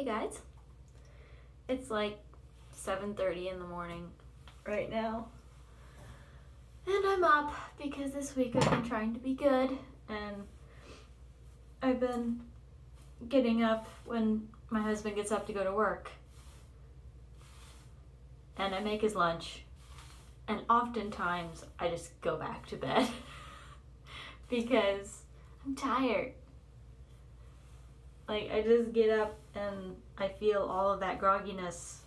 Hey guys, it's like 7:30 in the morning right now, and I'm up because this week I've been trying to be good, and I've been getting up when my husband gets up to go to work, and I make his lunch, and oftentimes I just go back to bed because I'm tired. Like, I just get up and I feel all of that grogginess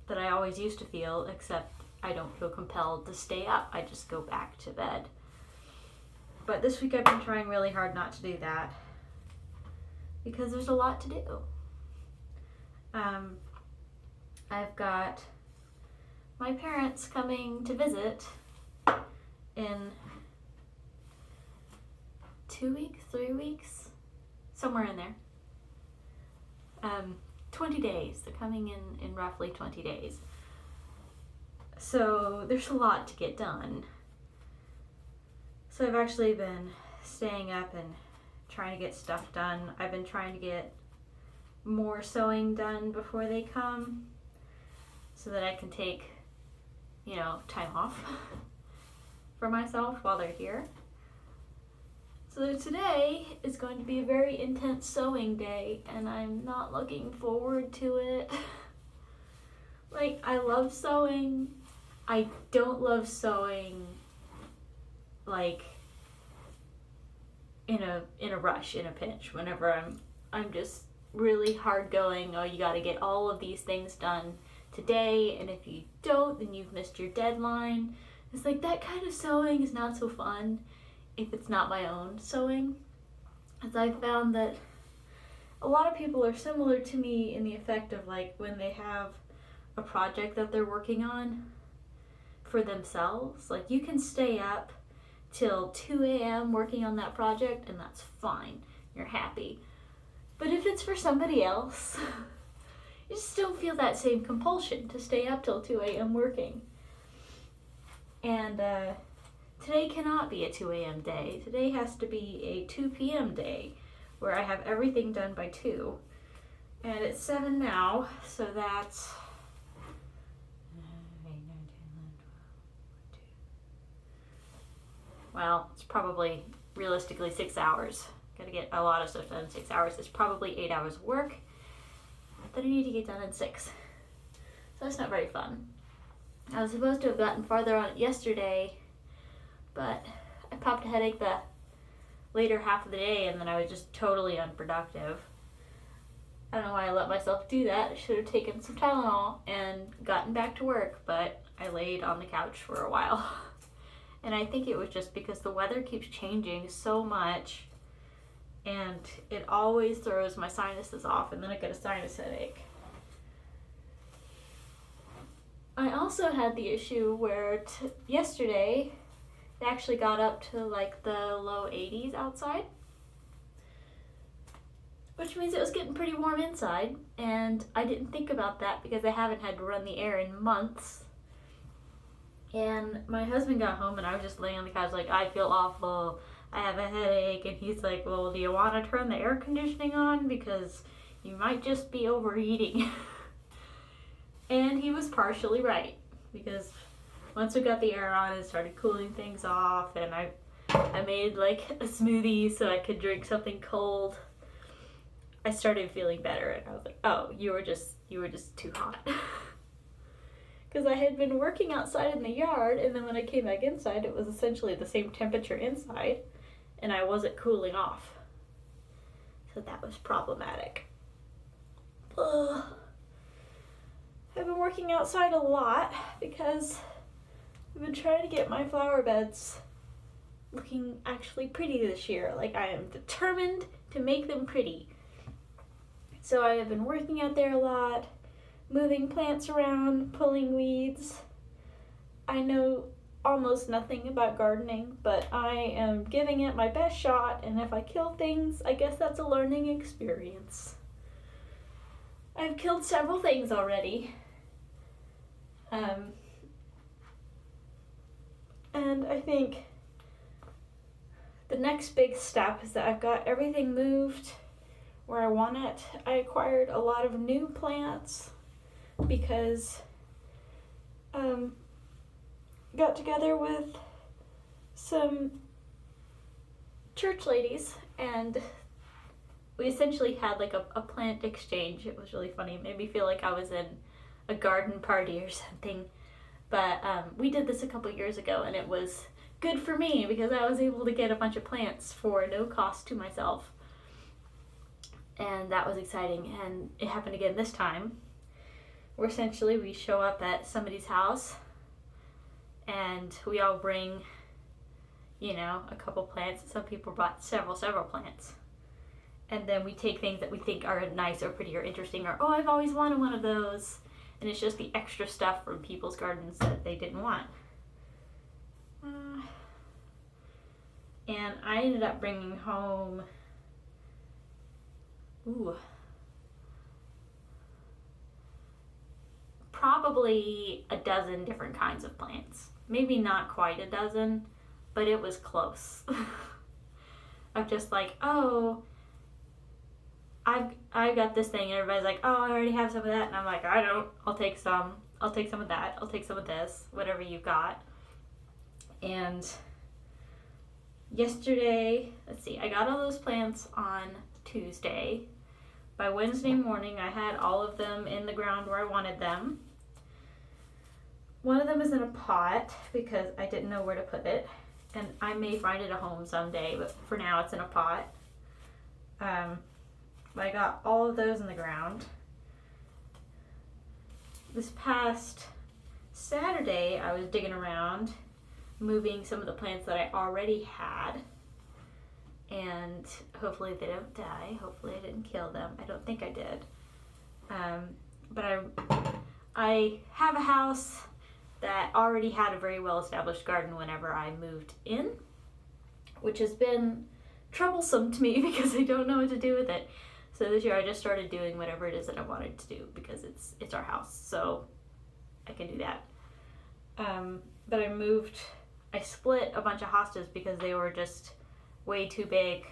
that I always used to feel, except I don't feel compelled to stay up. I just go back to bed. But this week I've been trying really hard not to do that because there's a lot to do. I've got my parents coming to visit in 2 weeks, 3 weeks, somewhere in there. 20 days. They're coming in roughly 20 days. So there's a lot to get done. So I've actually been staying up and trying to get stuff done. I've been trying to get more sewing done before they come so that I can take, time off for myself while they're here. So today is going to be a very intense sewing day, and I'm not looking forward to it. Like, I love sewing. I don't love sewing, like, in a rush, in a pinch, whenever I'm just really hard going. Oh, you gotta get all of these things done today, and if you don't, then you've missed your deadline. It's like, that kind of sewing is not so fun if it's not my own sewing, as I've found that a lot of people are similar to me in the effect of, like, when they have a project that they're working on for themselves, like, you can stay up till 2 a.m. working on that project, and that's fine. You're happy. But if it's for somebody else, you just don't feel that same compulsion to stay up till 2 a.m. working. And today cannot be a 2 a.m. day. Today has to be a 2 p.m. day where I have everything done by 2. And it's 7 now, so that's 8, 9, 10, 11, 12, 2. Well, it's probably realistically 6 hours. Gotta get a lot of stuff done in 6 hours. It's probably 8 hours of work that I need to get done in 6. So that's not very fun. I was supposed to have gotten farther on it yesterday, but I popped a headache the later half of the day, and then I was just totally unproductive. I don't know why I let myself do that. I should have taken some Tylenol and gotten back to work, but I laid on the couch for a while. And I think it was just because the weather keeps changing so much, and it always throws my sinuses off, and then I get a sinus headache. I also had the issue where yesterday it actually got up to like the low 80s outside, which means it was getting pretty warm inside, and I didn't think about that because I haven't had to run the air in months. And my husband got home, and I was just laying on the couch like, I feel awful, I have a headache, and he's like, well, do you want to turn the air conditioning on because you might just be overheating? And he was partially right, because once we got the air on, it started cooling things off, and I made like a smoothie so I could drink something cold. I started feeling better, and I was like, oh, you were just too hot. Because I had been working outside in the yard, and then when I came back inside, it was essentially the same temperature inside, and I wasn't cooling off. So that was problematic. Ugh. I've been working outside a lot because I've been trying to get my flower beds looking actually pretty this year. Like, I am determined to make them pretty. So I have been working out there a lot, moving plants around, pulling weeds. I know almost nothing about gardening, but I am giving it my best shot, and if I kill things, I guess that's a learning experience. I've killed several things already. And I think the next big step is that I've got everything moved where I want it. I acquired a lot of new plants because got together with some church ladies and we essentially had like a plant exchange. It was really funny. It made me feel like I was in a garden party or something. But we did this a couple years ago and it was good for me because I was able to get a bunch of plants for no cost to myself. And that was exciting. And it happened again this time, where essentially we show up at somebody's house and we all bring, a couple plants. Some people brought several plants. And then we take things that we think are nice or pretty or interesting or, oh, I've always wanted one of those. And it's just the extra stuff from people's gardens that they didn't want. And I ended up bringing home, probably a dozen different kinds of plants. Maybe not quite a dozen, but it was close. Of just like, oh, I've got this thing, and everybody's like, oh, I already have some of that, and I'm like, I don't, I'll take some of that, I'll take some of this, whatever you've got. And yesterday, I got all those plants on Tuesday. By Wednesday morning, I had all of them in the ground where I wanted them. One of them is in a pot because I didn't know where to put it, and I may find it a home someday, but for now it's in a pot. I got all of those in the ground. This past Saturday, I was digging around, moving some of the plants that I already had, and hopefully they don't die. Hopefully I didn't kill them. I don't think I did. But I have a house that already had a very well-established garden whenever I moved in, which has been troublesome to me because I don't know what to do with it. So this year I just started doing whatever it is that I wanted to do because it's our house, so I can do that. But I split a bunch of hostas because they were just way too big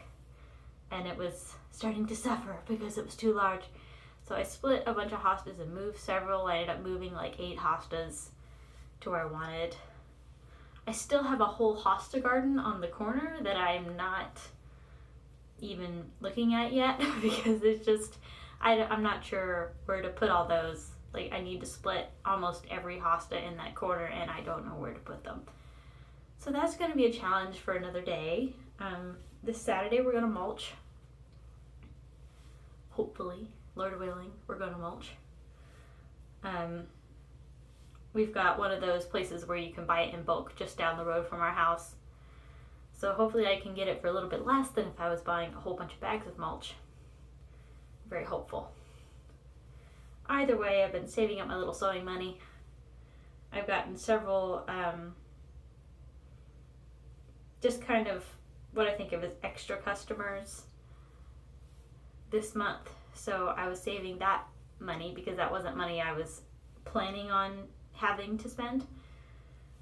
and it was starting to suffer because it was too large. So I split a bunch of hostas and moved several. I ended up moving like 8 hostas to where I wanted. I still have a whole hosta garden on the corner that I'm not even looking at yet because it's just, I'm not sure where to put all those. Like, I need to split almost every hosta in that corner and I don't know where to put them. So that's going to be a challenge for another day. This Saturday we're going to mulch. Hopefully, Lord willing, we're going to mulch. We've got one of those places where you can buy it in bulk just down the road from our house. So hopefully I can get it for a little bit less than if I was buying a whole bunch of bags of mulch. Very hopeful. Either way, I've been saving up my little sewing money. I've gotten several, just kind of what I think of as extra customers this month. So I was saving that money because that wasn't money I was planning on having to spend.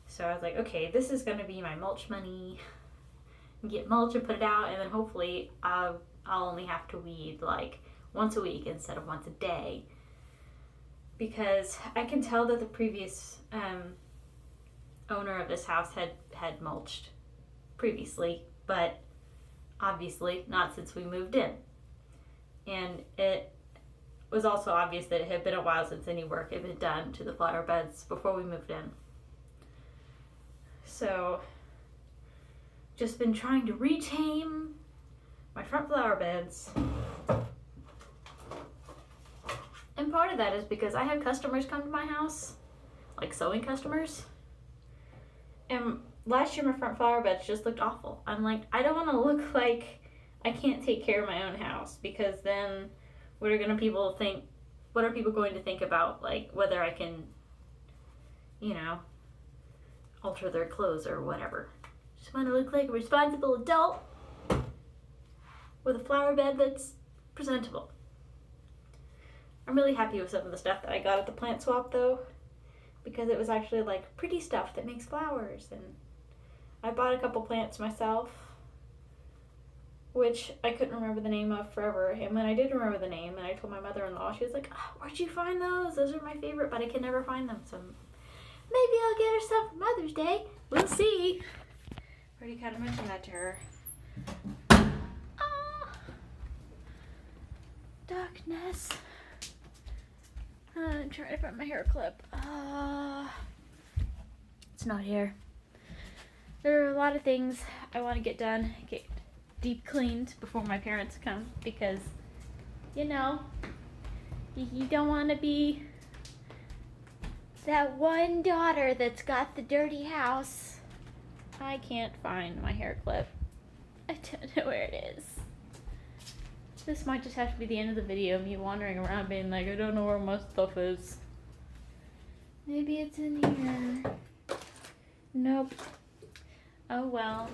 So I was like, okay, this is going to be my mulch money. Get mulch and put it out, and then hopefully I'll only have to weed like once a week instead of once a day, because I can tell that the previous owner of this house had mulched previously, but obviously not since we moved in. And it was also obvious that it had been a while since any work had been done to the flower beds before we moved in. So just been trying to retame my front flower beds. And part of that is because I have customers come to my house, like sewing customers. And last year my front flower beds just looked awful. I'm like, I don't want to look like I can't take care of my own house, because then what are people going to think about, like, whether I can, alter their clothes or whatever. Just want to look like a responsible adult with a flower bed that's presentable. I'm really happy with some of the stuff that I got at the plant swap though, because it was actually like pretty stuff that makes flowers, and I bought a couple plants myself. which I couldn't remember the name of forever. And when I did remember the name, and I told my mother-in-law, she was like, oh, where'd you find those? Those are my favorite, but I can never find them. So maybe I'll get her some for Mother's Day. We'll see. Already kind of mentioned that to her. Darkness. I'm trying to find my hair clip. It's not here. There are a lot of things I want to get done, get deep cleaned before my parents come, because, you know, you don't want to be that one daughter that's got the dirty house. I can't find my hair clip. I don't know where it is. This might just have to be the end of the video, me wandering around being like, I don't know where my stuff is. Maybe it's in here. Nope. Oh well.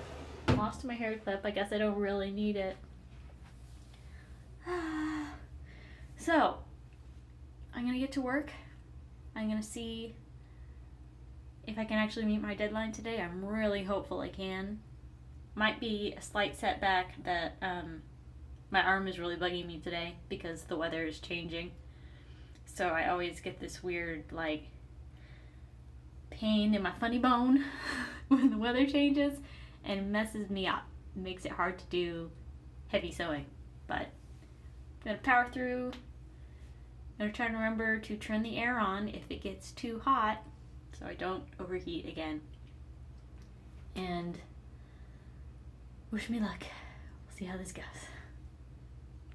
Lost my hair clip. I guess I don't really need it. So, I'm gonna get to work. I'm gonna see if I can actually meet my deadline today. I'm really hopeful I can. Might be a slight setback that my arm is really bugging me today because the weather is changing. So I always get this weird, like, pain in my funny bone when the weather changes and messes me up. It makes it hard to do heavy sewing. But I'm gonna power through. I'm gonna try to remember to turn the air on if it gets too hot so I don't overheat again. And wish me luck. We'll see how this goes.